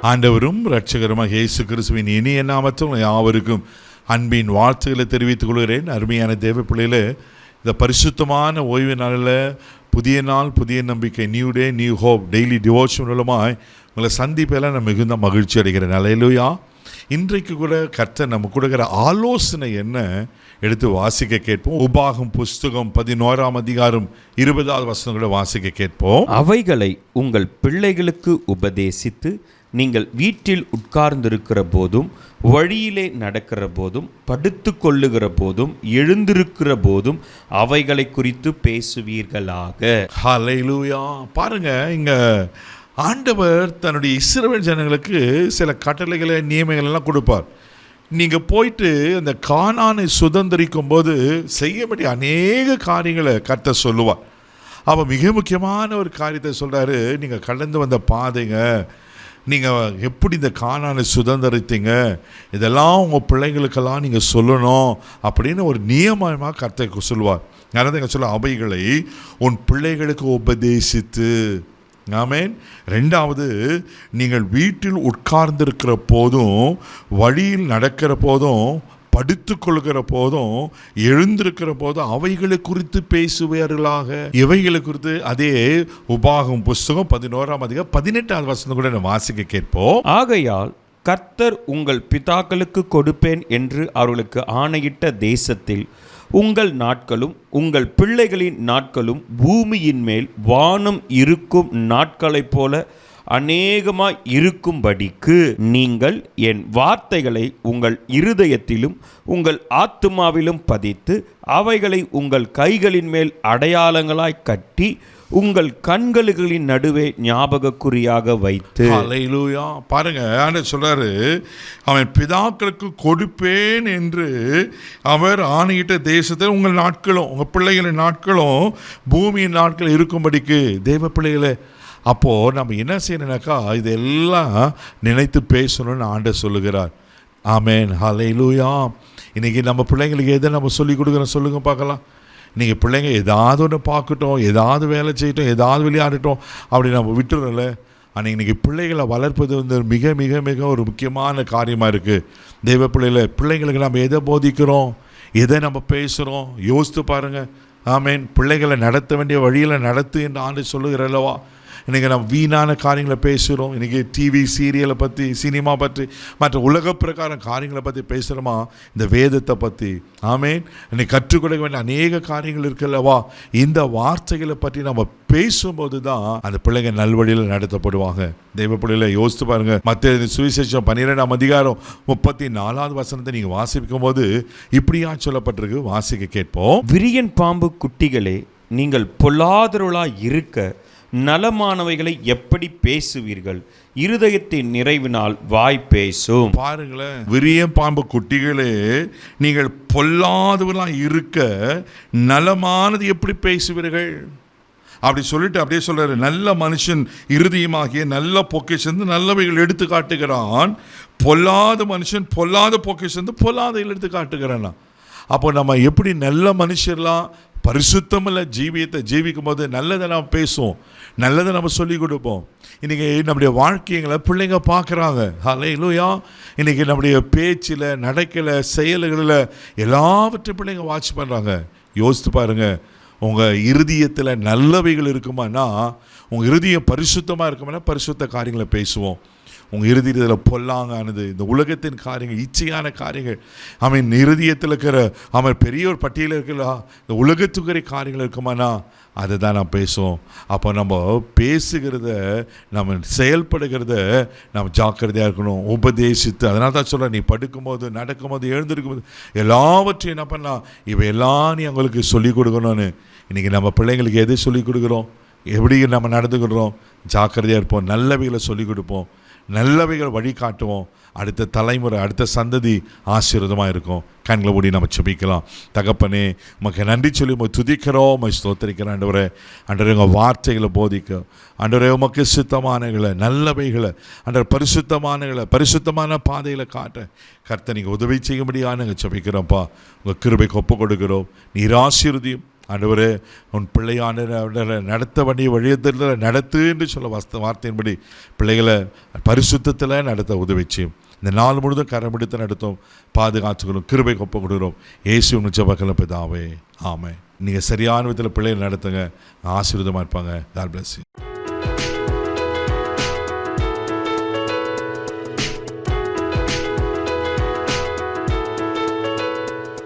ஆண்டவரும் இரட்சகருமாக இயேசு கிறிஸ்துவின் இனிய நாமத்தில் யாவருக்கும் அன்பின் வாழ்த்துக்களை தெரிவித்துக் கொள்கிறேன். அருமையான தேவ பிள்ளைகளே, இந்த பரிசுத்தமான ஓய்வு நாளில் புதிய நாள் புதிய நம்பிக்கை, new day new hope daily devotion மூலமாக உங்களை சந்திப்பெல்லாம் நான் மிகுந்த மகிழ்ச்சி அடைகிறேன். அல்லேலூயா. இன்றைக்கு கூட கர்த்தர் நம்ம கொடுக்குற ஆலோசனை என்ன எடுத்து வாசிக்க கேட்போம். உபாகம் புஸ்தகம் 11ஆம் அதிகாரம் 20வது வசனம் கூட வாசிக்க கேட்போம். அவைகளை உங்கள் பிள்ளைகளுக்கு உபதேசித்து நீங்கள் வீட்டில் உட்கார்ந்திருக்கிற போதும், வழியிலே நடக்கிற போதும், படுத்து கொள்ளுகிற போதும், எழுந்திருக்கிற போதும் அவைகளை குறித்து பேசுவீர்களாக. ஹல்லேலூயா. பாருங்க, இங்க ஆண்டவர் தன்னுடைய இஸ்ரவேல் ஜனங்களுக்கு சில கட்டளைகளை நியமங்கள் எல்லாம் கொடுப்பார். நீங்கள் போயிட்டு அந்த கானானை சுதந்திரிக்கும் போது செய்ய வேண்டிய அநேக காரியங்களை கர்த்தர் சொல்லுவார். அவன் மிக முக்கியமான ஒரு காரியத்தை சொல்கிறாரு. நீங்கள் கடந்து வந்த பாதைங்க, நீங்கள் எப்படி இந்த கானானை சுதந்திரித்தீங்க, இதெல்லாம் உங்கள் பிள்ளைங்களுக்கெல்லாம் நீங்கள் சொல்லணும் அப்படின்னு ஒரு நியமமாக கர்த்தர் சொல்லுவார். யாராவது சொல்ல, அவைகளை உன் பிள்ளைகளுக்கு உபதேசித்து. ஆமென். ரெண்டாவது, நீங்கள் வீட்டில் உட்கார்ந்திருக்கிற போதும், வழியில் நடக்கிற போதும், படுத்து கொள்கிற போதும், எழுந்திருக்கிற போதும் அவைகளை குறித்து பேசுவார்களாக. இவைகளை குறித்து அதே உபாகம் புஸ்தகம் 11ஆம் அதிகாரம் 18வது வசனம் கூட வாசிக்க கேட்போம். ஆகையால் கர்த்தர் உங்கள் பிதாக்களுக்கு கொடுப்பேன் என்று அவர்களுக்கு ஆணையிட்ட தேசத்தில் உங்கள் நாட்களும் உங்கள் பிள்ளைகளின் நாட்களும் பூமியின் மேல் வானம் இருக்கும் நாட்களைப் போல அநேகமாய் இருக்கும்படிக்கு நீங்கள் என் வார்த்தைகளை உங்கள் இருதயத்திலும் உங்கள் ஆத்துமாவிலும் பதித்து அவைகளை உங்கள் கைகளின் மேல் அடையாளங்களாய் கட்டி உங்கள் கண்களின் நடுவே ஞாபக குறியாக வைத்து. ஹல்லேலூயா. பாருங்க, ஆண்டவர் சொல்றாரு, அவன் பிதாக்களுக்கு கொடுப்பேன் என்று அவர் ஆணையிட்ட தேசத்தில் உங்கள் நாட்களும் உங்கள் பிள்ளைகளின் நாட்களும் பூமியின் நாட்கள் இருக்கும்படிக்கு. தேவ பிள்ளைகளை, அப்போது நம்ம என்ன செய்யணும்னாக்கா இதெல்லாம் நினைத்து பேசணும்னு ஆண்டவர் சொல்லுகிறார். ஆமென். ஹல்லேலூயா. இன்றைக்கி நம்ம பிள்ளைங்களுக்கு எதை நம்ம சொல்லிக் கொடுக்குறோம் சொல்லுங்க பார்க்கலாம். நீங்கள் பிள்ளைங்க ஏதாவது ஒன்று பார்க்கட்டும், ஏதாவது வேலை செய்யட்டும், ஏதாவது விளையாடட்டும், அப்படி நம்ம விட்டுறல. ஆனால் இன்றைக்கி பிள்ளைகளை வளர்ப்பது வந்து மிக மிக மிக ஒரு முக்கியமான காரியமாக இருக்குது. தெய்வ பிள்ளைங்களுக்கு நம்ம எதை போதிக்கிறோம், எதை நம்ம பேசுகிறோம் யோசித்து பாருங்கள். ஆமென். பிள்ளைகளை நடத்த வேண்டிய வழியில் நடத்து என்று ஆண்டு சொல்லுகிறல்லவா. இன்றைக்கி நம்ம வீணான காரியங்களை பேசுகிறோம். இன்றைக்கி டிவி சீரியலை பற்றி, சினிமா பற்றி, மற்ற உலக பிரகாரம் காரியங்களை பற்றி பேசுகிறோமா, இந்த வேதத்தை பற்றி. ஆமென். இன்றைக்கி கற்றுக் கொடுக்க வேண்டிய அநேக காரியங்கள் இருக்குல்லவா. இந்த வார்த்தைகளை பற்றி நம்ம பேசும்போது தான் அந்த பிள்ளைங்க நல்வழியில் நடத்தப்படுவாங்க. தெய்வ பிள்ளைகளை யோசித்து பாருங்க. மத்திய சுவிசேஷம் 12ஆம் அதிகாரம் 34வது வசனத்தை நீங்கள் வாசிக்கும் போது இப்படியா சொல்லப்பட்டிருக்கு. வாசிக்க கேட்போம். விரியன் பாம்பு குட்டிகளே, நீங்கள் பொல்லாதவர்களாய் இருக்க நலமானவைகளை எப்படி பேசுவீர்கள்? இருதயத்தின் நிறைவினால் வாய் பேசும். பாருங்களேன், விரியன் பாம்பு குட்டிகளே, நீங்கள் பொல்லாதவர்களாய் இருக்க நலமானது எப்படி பேசுவீர்கள்? அப்படி சொல்லிட்டு அப்படியே சொல்றாரு, நல்ல மனுஷன் இருதயமாகிய நல்ல பொக்கிஷந்து நல்லவைகள் எடுத்து காட்டுகிறான், பொல்லாத மனுஷன் பொல்லாத பொக்கிஷந்து பொல்லாதைகள் எடுத்து காட்டுகிறான். அப்போ நம்ம எப்படி நல்ல மனுஷர்லாம் பரிசுத்தமில்ல ஜீவியத்தை ஜீவிக்கும் போது நல்லதை நாம் பேசுவோம், நல்லதை நம்ம சொல்லிக் கொடுப்போம். இன்றைக்கி நம்முடைய வாழ்க்கைகளை பிள்ளைங்க பார்க்குறாங்க. ஹல்லேலூயா. இன்றைக்கி நம்முடைய பேச்சில், நடக்கல, செயல்களில் எல்லாவற்றையும் பிள்ளைங்க வாட்ச் பண்ணுறாங்க. யோசித்து பாருங்கள், உங்கள் இருதயத்தில் நல்லவைகள் இருக்குமானா, உங்கள் இருதயம் பரிசுத்தமாக இருக்குமானா பரிசுத்த காரியங்களை பேசுவோம். உங்கள் இருதயத்தில் பொல்லாங்கானது, இந்த உலகத்தின் காரியங்கள், இச்சையான காரியங்கள், அவன் இருதயத்தில் இருக்கிற அவன் பெரிய ஒரு பட்டியலில் இருக்கிறா இந்த உலகத்துக்குரிய காரியங்கள் இருக்குமானா அதை தான் நான் பேசுவோம். அப்போ நம்ம பேசுகிறத, நம்ம செயல்படுகிறத நம்ம ஜாக்கிரதையாக இருக்கணும், உபதேசித்து. அதனால தான் சொல்கிறேன், நீ படுக்கும்போது, நடக்கும்போது, எழுந்திருக்கும்போது எல்லாவற்றையும் என்ன பண்ணலாம், இவையெல்லாம் நீ அவங்களுக்கு சொல்லிக் கொடுக்கணும்னு. இன்றைக்கி நம்ம பிள்ளைங்களுக்கு எதை சொல்லிக் கொடுக்குறோம், எப்படி நம்ம நடந்துக்கிறோம், ஜாக்கிரதையாக இருப்போம், நல்லவைகளை சொல்லிக் கொடுப்போம், நல்லவைகள் வழி காட்டுவோம். அடுத்த தலைமுறை, அடுத்த சந்ததி ஆசீர்வாதமாக இருக்கும். கண்களை மூடி நம்ம ஜெபிக்கலாம். தகப்பனே, உமக்கு நன்றி சொல்லி உமக்கு துதிக்கிறோம், உம்மை ஸ்தோத்திரிக்கிறோம். ஆண்டவரே, ஆண்டவரே, உங்கள் வார்த்தைகளை போதிக்க, ஆண்டவரே, உமக்கு சுத்தமானகளை, நல்லவைகளை, ஆண்டவர் பரிசுத்தமானகளை, பரிசுத்தமான பாதைகளை காட்ட கர்த்தர் நீங்கள் உதவி செய்யும்படியாக நாங்கள் ஜெபிக்கிறோம்ப்பா. உங்கள் கிருபைக்கு ஒப்பு கொடுக்கிறோம். நீர் ஆசீர்வதியும், ஆண்டவரே உன் பிள்ளையான நடத்த வேண்டிய வழியத்தில் நடத்து என்று சொல்ல வார்த்தையின்படி பிள்ளைகளை பரிசுத்தத்தில் நடத்த உதவிச்சு இந்த நாள் முழுதும் கரம் பிடித்து நடத்தும், பாதுகாத்துக்கிறோம், கிருபை கொப்ப கொடுக்கிறோம். இயேசு நிச்சயமாக பிதாவே, ஆமென். நீங்கள் சரியான விதத்தில் பிள்ளைகளை நடத்துங்க, ஆசீர்வாதமாக இருப்பாங்க. God bless you.